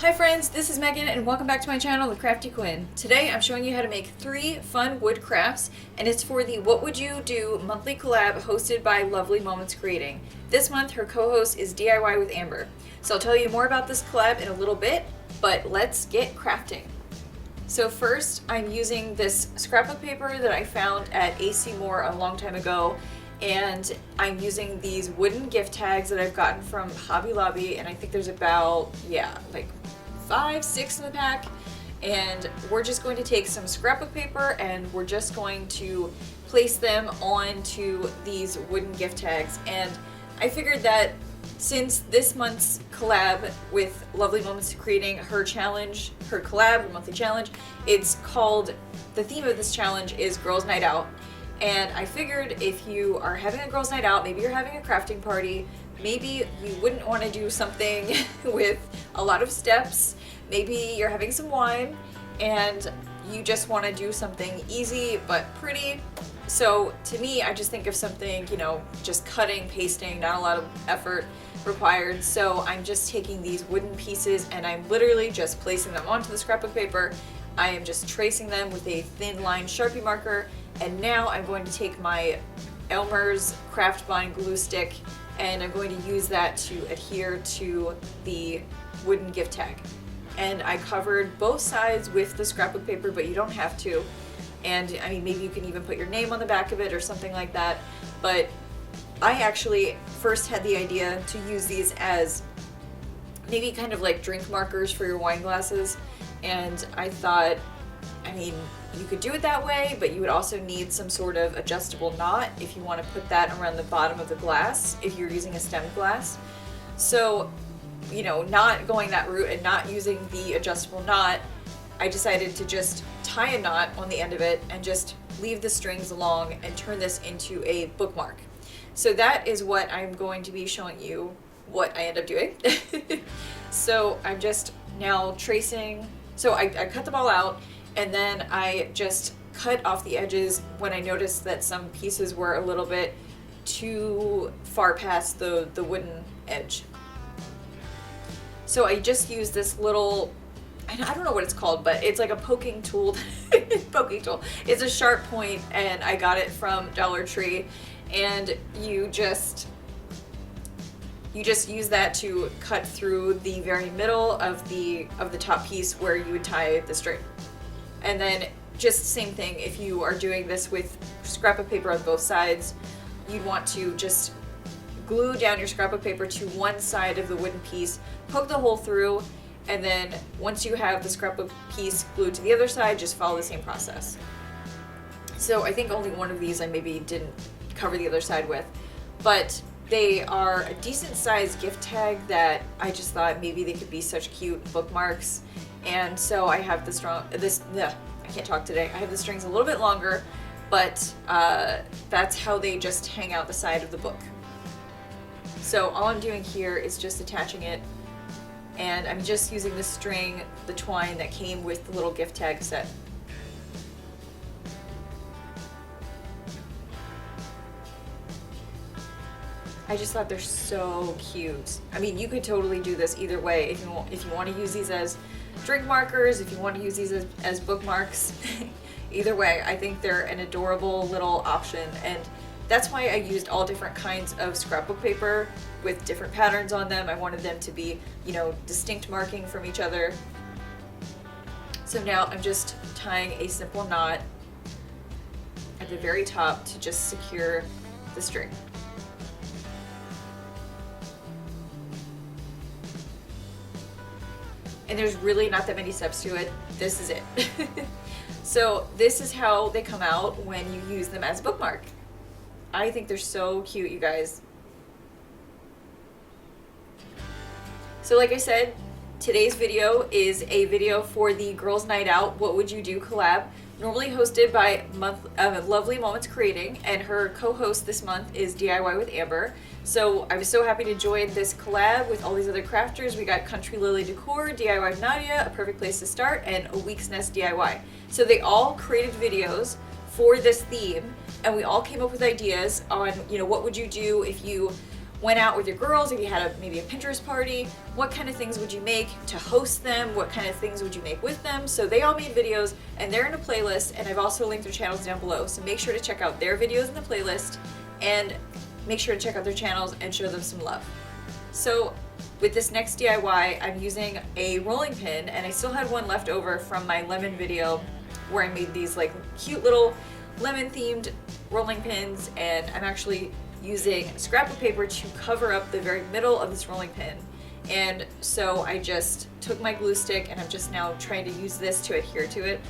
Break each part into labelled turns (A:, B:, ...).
A: Hi friends, this is Megan and welcome back to my channel, The Crafty Quinn. Today I'm showing you how to make 3 fun wood crafts, and it's for the What Would You Do monthly collab hosted by Lovely Moments Creating. This month her co-host is DIY with Amber. So I'll tell you more about this collab in a little bit, but let's get crafting. So first I'm using this scrapbook paper that I found at AC Moore a long time ago, and I'm using these wooden gift tags that I've gotten from Hobby Lobby, and I think there's about, like 5, 6 in the pack. And we're just going to take some scrapbook paper and we're just going to place them onto these wooden gift tags. And I figured that since this month's collab with Lovely Moments Creating, her challenge, her collab, her monthly challenge, it's called, the theme of this challenge is Girls Night Out. And I figured if you are having a girls' night out, maybe you're having a crafting party, maybe you wouldn't want to do something with a lot of steps, maybe you're having some wine and you just want to do something easy but pretty. So to me, I just think of something, just cutting, pasting, not a lot of effort required. So I'm just taking these wooden pieces and I'm literally just placing them onto the scrapbook paper. I am just tracing them with a thin line Sharpie marker. And now I'm going to take my Elmer's Craft Bond glue stick and I'm going to use that to adhere to the wooden gift tag. And I covered both sides with the scrapbook paper, but you don't have to. And I mean, maybe you can even put your name on the back of it or something like that. But I actually first had the idea to use these as maybe kind of like drink markers for your wine glasses. And I thought, you could do it that way, but you would also need some sort of adjustable knot if you want to put that around the bottom of the glass if you're using a stemmed glass. So, not going that route and not using the adjustable knot, I decided to just tie a knot on the end of it and just leave the strings along and turn this into a bookmark. So that is what I'm going to be showing you what I end up doing. So I'm just now tracing, so I cut the ball out and then I just cut off the edges when I noticed that some pieces were a little bit too far past the wooden edge. So I just used this little, I don't know what it's called, but it's like a poking tool. Poking tool. It's a sharp point and I got it from Dollar Tree, and you just use that to cut through the very middle of the top piece where you would tie the string. And then just the same thing, if you are doing this with scrapbook paper on both sides, you'd want to just glue down your scrapbook paper to one side of the wooden piece, poke the hole through, and then once you have the scrapbook piece glued to the other side, just follow the same process. So I think only one of these I maybe didn't cover the other side with, but they are a decent sized gift tag that I just thought maybe they could be such cute bookmarks. And so I have I can't talk today. I have the strings a little bit longer, but that's how they just hang out the side of the book. So all I'm doing here is just attaching it, and I'm just using the string, the twine that came with the little gift tag set. I just thought they're so cute. You could totally do this either way. If you want to use these as drink markers, if you want to use these as bookmarks, either way, I think they're an adorable little option. And that's why I used all different kinds of scrapbook paper with different patterns on them. I wanted them to be, distinct marking from each other. So now I'm just tying a simple knot at the very top to just secure the string. And there's really not that many steps to it. This is it. So this is how they come out when you use them as a bookmark. I think they're so cute, you guys. So like I said, today's video is a video for the Girls Night Out What Would You Do collab, normally hosted by Lovely Moments Creating, and her co-host this month is DIY with Amber. So I was so happy to join this collab with all these other crafters. We got Country Lily Decor, DIY with Nadia, A Perfect Place to Start, and A Week's Nest DIY. So they all created videos for this theme, and we all came up with ideas on, what would you do if you went out with your girls, if you had maybe a Pinterest party, what kind of things would you make to host them? What kind of things would you make with them? So they all made videos and they're in a playlist, and I've also linked their channels down below. So make sure to check out their videos in the playlist and make sure to check out their channels and show them some love. So with this next DIY, I'm using a rolling pin, and I still had one left over from my lemon video where I made these like cute little lemon themed rolling pins, and I'm actually using scrapbook paper to cover up the very middle of this rolling pin. And so I just took my glue stick and I'm just now trying to use this to adhere to it.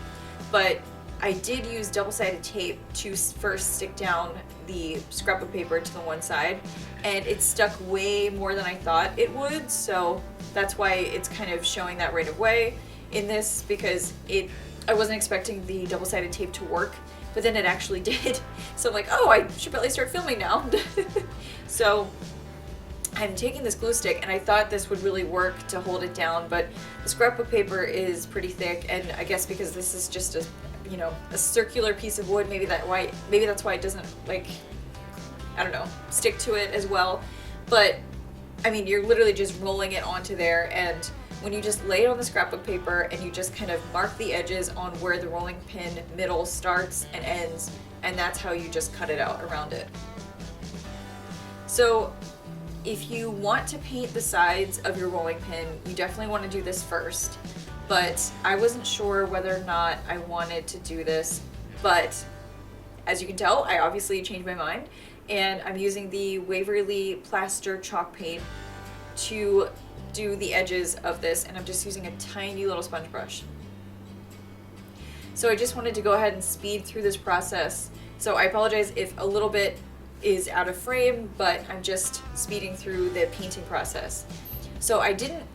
A: But I did use double-sided tape to first stick down the scrapbook paper to the one side, and it stuck way more than I thought it would, so that's why it's kind of showing that right away in this, because I wasn't expecting the double-sided tape to work, but then it actually did. So I'm like, oh, I should probably start filming now. So I'm taking this glue stick, and I thought this would really work to hold it down, but the scrapbook paper is pretty thick, and I guess because this is just a circular piece of wood, maybe that's why it doesn't, like, I don't know, stick to it as well. But I mean, you're literally just rolling it onto there, and when you just lay it on the scrapbook paper and you just kind of mark the edges on where the rolling pin middle starts and ends, and that's how you just cut it out around it. So if you want to paint the sides of your rolling pin, you definitely want to do this first. But I wasn't sure whether or not I wanted to do this, but as you can tell, I obviously changed my mind, and I'm using the Waverly Plaster Chalk Paint to do the edges of this, and I'm just using a tiny little sponge brush. So I just wanted to go ahead and speed through this process. So I apologize if a little bit is out of frame, but I'm just speeding through the painting process. So I didn't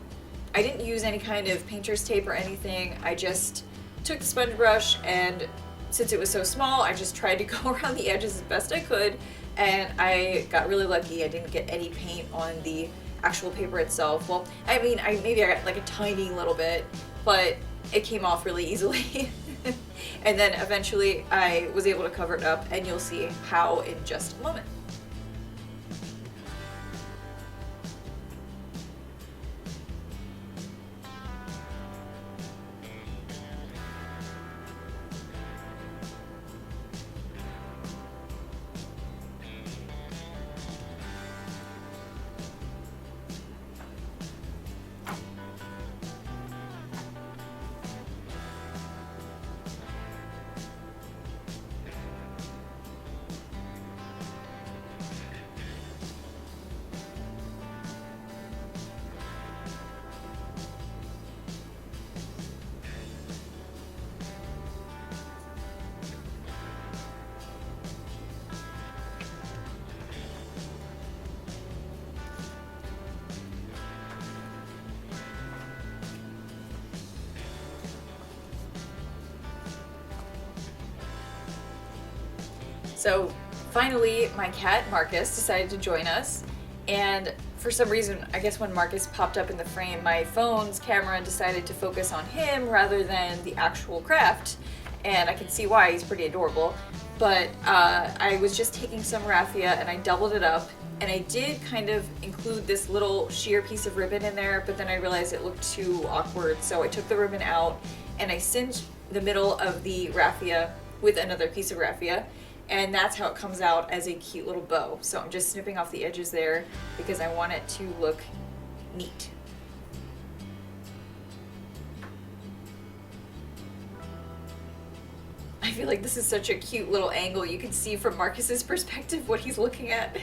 A: use any kind of painter's tape or anything. I just took the sponge brush, and since it was so small, I just tried to go around the edges as best I could, and I got really lucky. I didn't get any paint on the actual paper itself. Well, I mean, maybe I got like a tiny little bit, but it came off really easily. And then eventually I was able to cover it up, and you'll see how in just a moment. So finally, my cat Marcus decided to join us, and for some reason, I guess when Marcus popped up in the frame, my phone's camera decided to focus on him rather than the actual craft, and I can see why. He's pretty adorable. But I was just taking some raffia and I doubled it up, and I did kind of include this little sheer piece of ribbon in there, but then I realized it looked too awkward, so I took the ribbon out and I cinched the middle of the raffia with another piece of raffia, and that's how it comes out as a cute little bow. So I'm just snipping off the edges there because I want it to look neat. I feel like this is such a cute little angle. You can see from Marcus's perspective what he's looking at.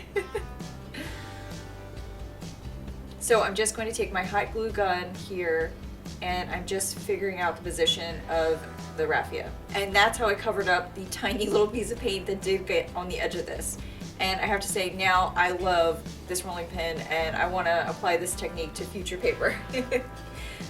A: So I'm just going to take my hot glue gun here, and I'm just figuring out the position of the raffia. And that's how I covered up the tiny little piece of paint that did get on the edge of this. And I have to say, now I love this rolling pin, and I want to apply this technique to future paper.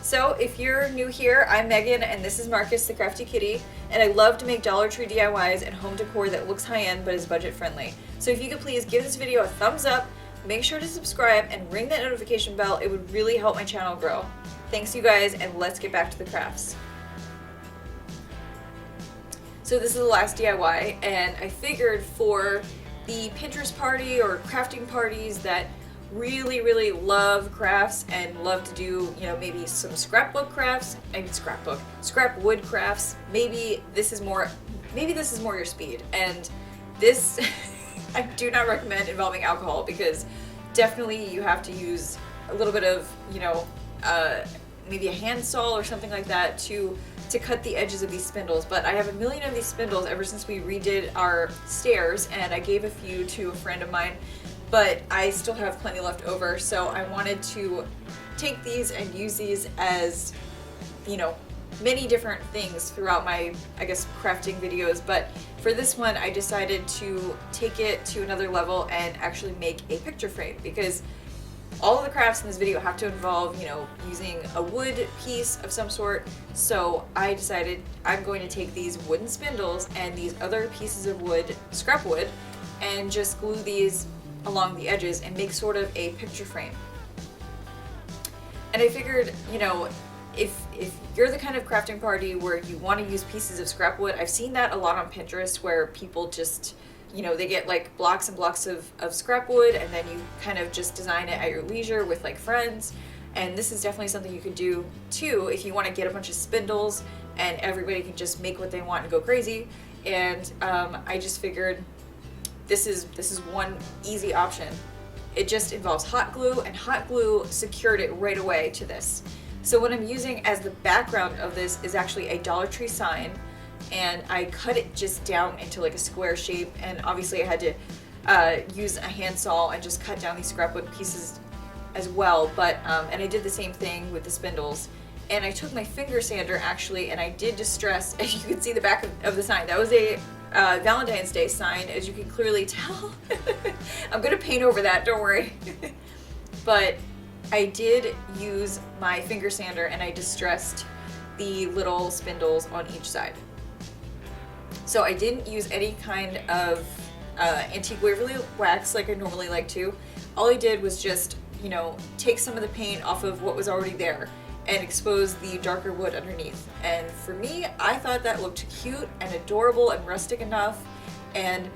A: So if you're new here, I'm Megan, and this is Marcus, the Crafty Kitty, and I love to make Dollar Tree DIYs and home decor that looks high-end but is budget-friendly. So if you could please give this video a thumbs up, make sure to subscribe, and ring that notification bell. It would really help my channel grow. Thanks, you guys, and let's get back to the crafts. So this is the last DIY, and I figured for the Pinterest party or crafting parties that really love crafts and love to do, maybe some scrap wood crafts, maybe this is more your speed. And this I do not recommend involving alcohol, because definitely you have to use a little bit of, maybe a handsaw or something like that to cut the edges of these spindles. But I have a million of these spindles ever since we redid our stairs, and I gave a few to a friend of mine, but I still have plenty left over, so I wanted to take these and use these as, many different things throughout my, I guess, crafting videos. But for this one, I decided to take it to another level and actually make a picture frame, because all of the crafts in this video have to involve, using a wood piece of some sort. So I decided I'm going to take these wooden spindles and these other pieces of wood, scrap wood, and just glue these along the edges and make sort of a picture frame. And I figured, if you're the kind of crafting party where you want to use pieces of scrap wood, I've seen that a lot on Pinterest, where people just, they get like blocks and blocks of scrap wood, and then you kind of just design it at your leisure with like friends. And this is definitely something you could do too if you want to get a bunch of spindles and everybody can just make what they want and go crazy. And I just figured this is one easy option. It just involves hot glue, and hot glue secured it right away to this. So what I'm using as the background of this is actually a Dollar Tree sign, and I cut it just down into like a square shape, and obviously I had to use a handsaw and just cut down these scrap wood pieces as well. But and I did the same thing with the spindles, and I took my finger sander actually, and I did distress, as you can see the back of the sign. That was a Valentine's Day sign, as you can clearly tell. I'm gonna paint over that, don't worry. But I did use my finger sander and I distressed the little spindles on each side. So I didn't use any kind of antique Waverly wax like I normally like to. All I did was just, take some of the paint off of what was already there and expose the darker wood underneath. And for me, I thought that looked cute and adorable and rustic enough. And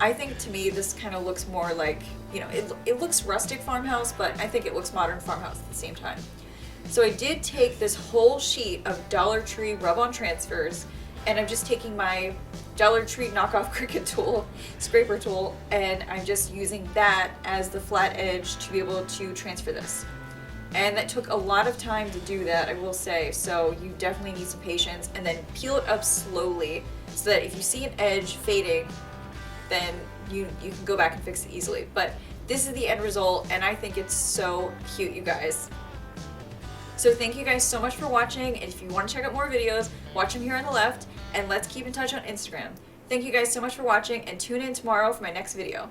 A: I think, to me, this kind of looks more like, it looks rustic farmhouse, but I think it looks modern farmhouse at the same time. So I did take this whole sheet of Dollar Tree rub-on transfers, and I'm just taking my Dollar Tree knockoff Cricut tool, scraper tool, and I'm just using that as the flat edge to be able to transfer this. And that took a lot of time to do that, I will say, so you definitely need some patience. And then peel it up slowly so that if you see an edge fading, then you can go back and fix it easily. But this is the end result, and I think it's so cute, you guys. So thank you guys so much for watching, and if you want to check out more videos, watch them here on the left, and let's keep in touch on Instagram. Thank you guys so much for watching, and tune in tomorrow for my next video.